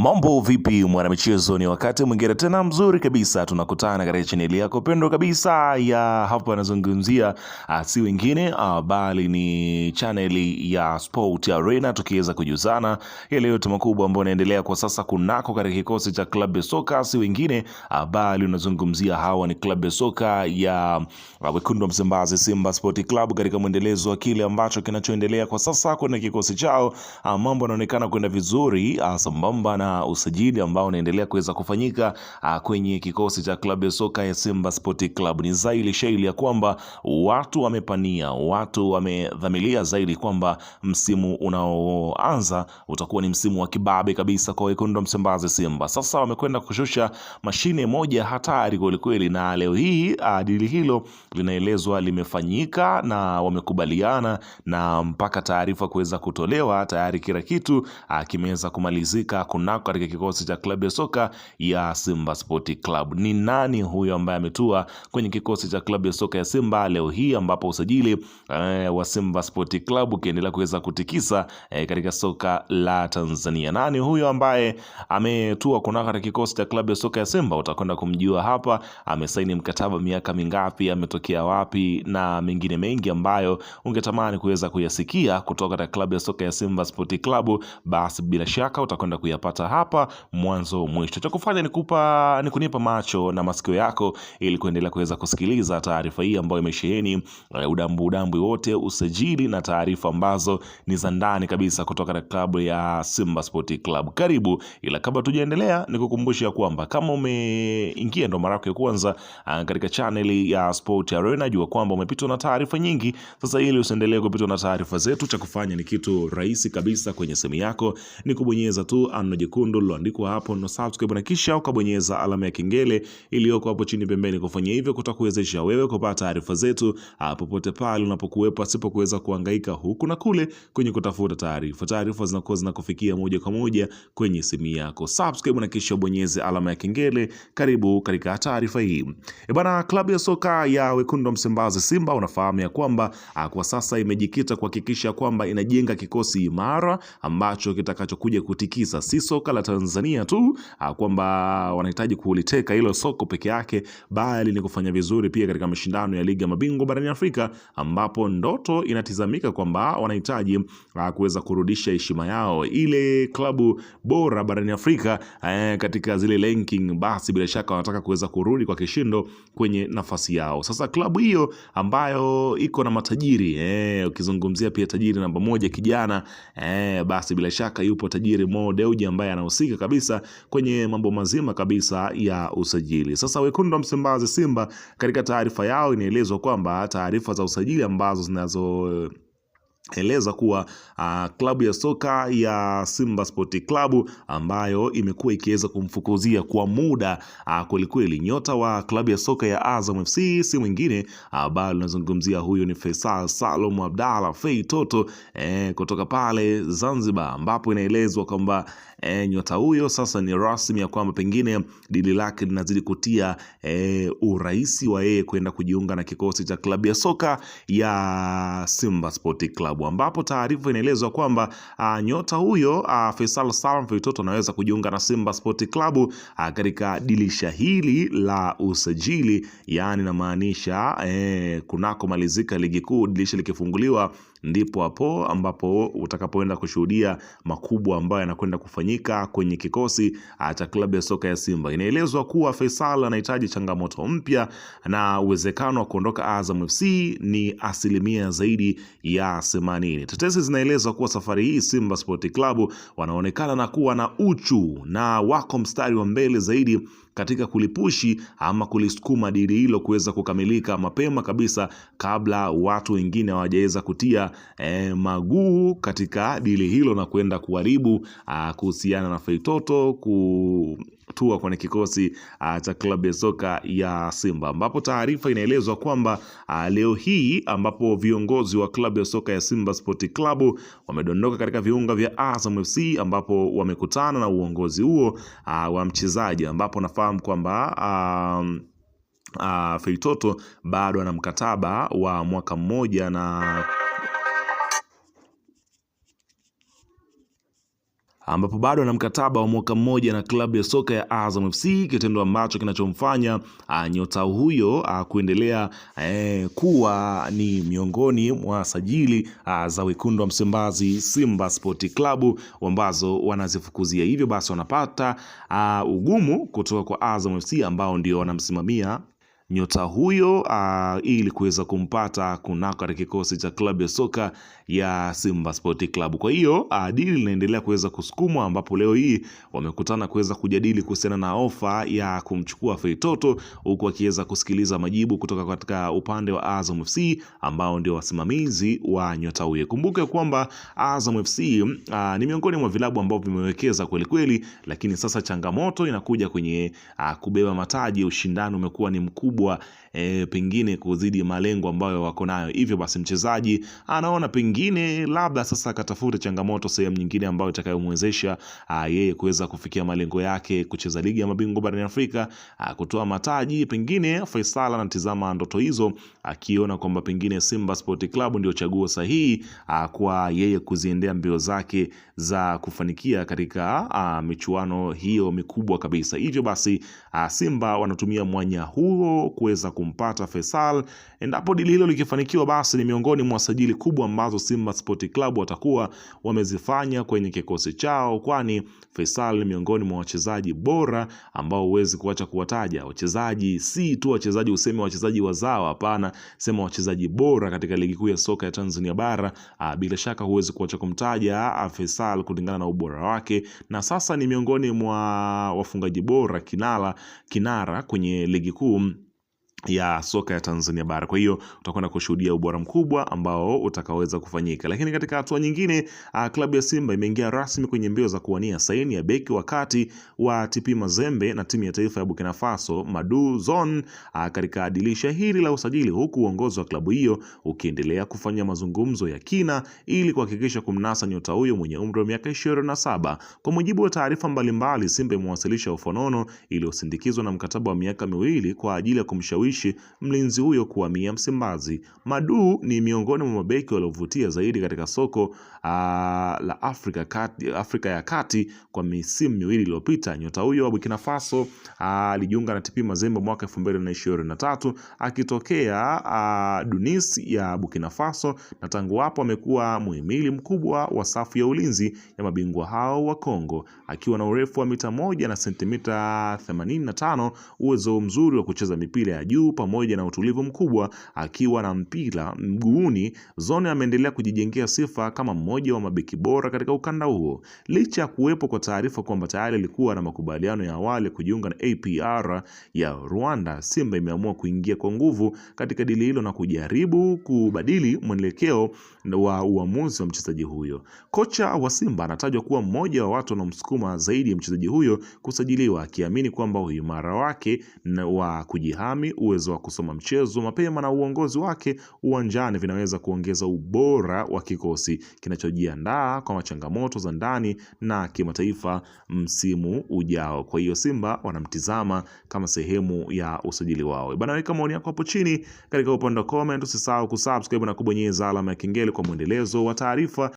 Mambo vipi mwanamichezo, ni wakati mwingine tena mzuri kabisa tunakutana katika chaneli yako pendwa kabisa ya hapa nazungumzia si wengine bali ni chaneli ya Sport Arena, tukiweza kujuzana yale yote makubwa ambayo yanaendelea kwa sasa kunako katika kikosi cha klabu ya soka si wengine bali unazungumzia hawa ni klabu ya soka ya Wekundu wa Msimbazi Simba Sport Club, katika mwendelezo wa kile ambacho kinachoendelea kwa sasa kwenye kikosi chao. Mambo yanaonekana kwenda vizuri sambamba na usajili ambao unaendelea kuweza kufanyika kwenye kikosi cha klabu ya soka ya Simba Sport Club. Ni zaidi shaili ya kwamba watu wamepania, watu wamedhamilia zaidi kwamba msimu unaoanza utakuwa ni msimu wa kibabe kabisa kwa Wekundu wa Msimbazi Simba. Sasa wamekwenda kushusha mashine moja hatari kweli kweli, na leo hii dili hilo linaelezwa limefanyika na wamekubaliana, na mpaka taarifa kuweza kutolewa tayari kila kitu kimeweza kumalizika kunako katika kikosi cha klabu ya soka ya Simba Sport Club. Ni nani huyo ambaye ametua kwenye kikosi cha klabu ya soka ya Simba leo hii, ambapo usajili wa Simba Sport Club ukiendelea kuweza kutikisa katika soka la Tanzania? Nani huyo ambaye ametua kunako katika kikosi cha klabu ya soka ya Simba? Utakwenda kumjua hapa. Amesaini mkataba miaka mingapi, ametokea wapi, na mengine mengi ambayo ungetamani kuweza kuyasikia kutoka katika klabu ya soka ya Simba Sport Club, basi bila shaka utakwenda kuyapata hapa mwanzo mwisho. Cha kufanya ni kunipa macho na masikio yako ili kuendelea kuweza kusikiliza taarifa hii ambayo imesheheni udambu wote, usajili na taarifa ambazo ni za ndani kabisa kutoka katika klabu ya Simba Sport Club. Karibu, ila kabla tujaendelea nikukumbusha kwamba kama umeingia ndo mara yako ya kwanza katika channel ya Sport Arena, jua kwamba umepitwa na taarifa nyingi. Sasa ili usiendelee kupitwa na taarifa zetu, cha kufanya ni kitu rahisi kabisa. Kwenye simu yako ni kubonyeza tu ano jekundu liloandikwa hapo no subscribe, na kisha ukabonyeza alama ya kengele iliyoko hapo chini pembeni. Kufanya hivyo kutakuwezesha wewe kupata taarifa zetu popote pale unapokuwepo, asipokuweza kuhangaika huku na kule kwenye kutafuta taarifa. Taarifa zinakuwa zinakufikia moja kwa moja kwenye simu yako. Subscribe na kisha bonyeze alama ya kengele. Karibu katika taarifa hii. Bwana, klabu ya soka ya Wekundu wa Msimbazi Simba unafahamu ya kwamba kwa sasa imejikita kuhakikisha kwamba inajenga kikosi imara ambacho kitakachokuja kutikisa si soka la Tanzania tu, kwamba wanahitaji kuliteka hilo soko peke yake, bali ni kufanya vizuri pia katika mashindano ya ligi ya mabingwa barani Afrika, ambapo ndoto inatizamika kwamba wanahitaji kuweza kurudisha heshima yao, ile klabu bora barani Afrika katika zile ranking. Basi bila shaka wanataka kuweza kurudi kwa kishindo kwenye nafasi yao. Sasa klabu hiyo ambayo iko na matajiri ukizungumzia pia tajiri namba moja kijana basi bila shaka yupo tajiri Mo Dewji ambaye anahusika kabisa kwenye mambo mazima kabisa ya usajili. Sasa Wekundu wa Msimbazi Simba katika taarifa yao inaelezwa kwamba taarifa za usajili ambazo zinazoeleza kuwa klabu ya soka ya Simba Sport Club ambayo imekuwa ikiweza kumfukuzia kwa muda kwelikweli nyota wa klabu ya soka ya Azam FC si mwingine bali unazungumzia huyu ni Faisal Salum Abdalla Fei Toto kutoka pale Zanzibar, ambapo inaelezwa kwamba nyota huyo sasa ni rasmi ya kwamba pengine dili lake linazidi kutia urahisi wa yeye kwenda kujiunga na kikosi cha klabu ya soka ya Simba Sport Club, ambapo taarifa inaelezwa kwamba nyota huyo Faisal Salum Fei Toto anaweza kujiunga na Simba Sport Club katika dirisha hili la usajili, yani namaanisha kunako malizika ligi kuu, dirisha likifunguliwa ndipo hapo ambapo utakapoenda kushuhudia makubwa ambayo yanakwenda kufanyika kwenye kikosi cha klabu ya soka ya Simba. Inaelezwa kuwa Faisal anahitaji changamoto mpya na uwezekano wa kuondoka Azam FC ni asilimia zaidi ya 80. Tetesi zinaeleza kuwa safari hii Simba Sport Club wanaonekana na kuwa na uchu na wako mstari wa mbele zaidi katika kulipushi ama kulisukuma dili hilo kuweza kukamilika mapema kabisa, kabla watu wengine hawajaweza kutia maguu katika dili hilo na kwenda kuharibu kuhusiana na Fei Toto kutua kwenye kikosi cha klabu ya soka ya Simba, ambapo taarifa inaelezwa kwamba leo hii ambapo viongozi wa klabu ya soka ya Simba Sport Club wamedondoka katika viunga vya Azam FC, ambapo wamekutana na uongozi huo wa mchezaji, ambapo nafahamu kwamba Fei Toto bado ana mkataba wa mwaka mmoja na ambapo bado ana mkataba wa mwaka mmoja na klabu ya soka ya Azam FC, kitendo ambacho kinachomfanya nyota huyo kuendelea kuwa ni miongoni mwa sajili za wekundu wa Msimbazi Simba Sport Club ambazo wanazifukuzia. Hivyo basi wanapata ugumu kutoka kwa Azam FC ambao ndio wanamsimamia nyota huyo ili kuweza kumpata kunako katika kikosi cha klabu ya soka ya Simba Sport Club. Kwa hiyo dili linaendelea kuweza kusukumwa, ambapo leo hii wamekutana kuweza kujadili kuhusiana na ofa ya kumchukua Feitoto, huku akiweza kusikiliza majibu kutoka katika upande wa Azam FC ambao ndio wasimamizi wa nyota huyo. Kumbuke kwamba Azam FC ni miongoni mwa vilabu ambao vimewekeza kweli kweli, lakini sasa changamoto inakuja kwenye kubeba mataji. Ushindani umekuwa ni mkubwa pengine kuzidi malengo ambayo wako nayo. Hivyo basi mchezaji anaona pengine labda sasa akatafuta changamoto sehemu nyingine ambayo itakayomwezesha yeye kuweza kufikia malengo yake, kucheza ligi ya mabingwa barani Afrika, kutoa mataji. Pengine Faisal anatizama ndoto hizo, akiona kwamba pengine Simba Sport Club ndio chaguo sahihi kwa yeye kuziendea mbio zake za kufanikia katika michuano hiyo mikubwa kabisa. Hivyo basi Simba wanatumia mwanya huo kuweza kumpata Faisal. Endapo dili hilo likifanikiwa, basi ni miongoni mwa sajili kubwa ambazo Simba Sport Club watakuwa wamezifanya kwenye kikosi chao, kwani Faisal ni miongoni mwa wachezaji bora ambao huwezi kuacha kuwataja. Wachezaji si tu wachezaji useme wachezaji wazao, hapana, sema wachezaji bora katika ligi kuu ya soka ya Tanzania bara. Bila shaka huwezi kuacha kumtaja Faisal kulingana na ubora wake, na sasa ni miongoni mwa wafungaji bora kinara kwenye ligi kuu ya soka ya Tanzania bara. Kwa hiyo utakwenda kushuhudia ubora mkubwa ambao utakaweza kufanyika. Lakini katika hatua nyingine, klabu ya Simba imeingia rasmi kwenye mbio za kuwania saini ya beki wakati wa TP Mazembe na timu ya taifa ya Burkina Faso Madu Zone katika dirisha hili la usajili, huku uongozi wa klabu hiyo ukiendelea kufanya mazungumzo ya kina ili kuhakikisha kumnasa nyota huyo mwenye umri wa miaka 27. Kwa mujibu wa taarifa mbalimbali, Simba imewasilisha ufonono iliyosindikizwa na mkataba wa miaka 2 kwa ajili ya kumshawishi mlinzi huyo kuhamia Msimbazi. Madu ni miongoni mwa mabeki waliovutia zaidi katika soko la Afrika ya Kati kwa misimu 2 iliyopita. Nyota huyo wa Burkina Faso alijiunga na TP Mazembe mwaka 2023 akitokea Tunis ya Burkina Faso, na tangu hapo amekuwa muhimili mkubwa wa safu ya ulinzi ya mabingwa hao wa Kongo, akiwa na urefu wa mita 1 na sentimita 85, uwezo mzuri wa kucheza mipira ya juu pamoja na utulivu mkubwa akiwa na mpira mguuni. Zone ameendelea kujijengea sifa kama mmoja wa mabeki bora katika ukanda huo, licha ya kuwepo kwa taarifa kwamba tayari alikuwa na makubaliano ya awali kujiunga na APR ya Rwanda. Simba imeamua kuingia kwa nguvu katika dili hilo na kujaribu kubadili mwelekeo wa uamuzi wa mchezaji huyo. Kocha wa Simba anatajwa kuwa mmoja wa watu wanaomsukuma zaidi ya mchezaji huyo kusajiliwa, akiamini kwamba uimara wake wa kujihami, uwezo wa kusoma mchezo mapema na uongozi wake uwanjani vinaweza kuongeza ubora wa kikosi kinachojiandaa kwa changamoto za ndani na kimataifa msimu ujao. Kwa hiyo Simba wanamtizama kama sehemu ya usajili wao. Bana, weka maoni yako hapo chini katika upande wa comment. Usisahau kusubscribe na kubonyeza alama ya kengele kwa mwendelezo wa taarifa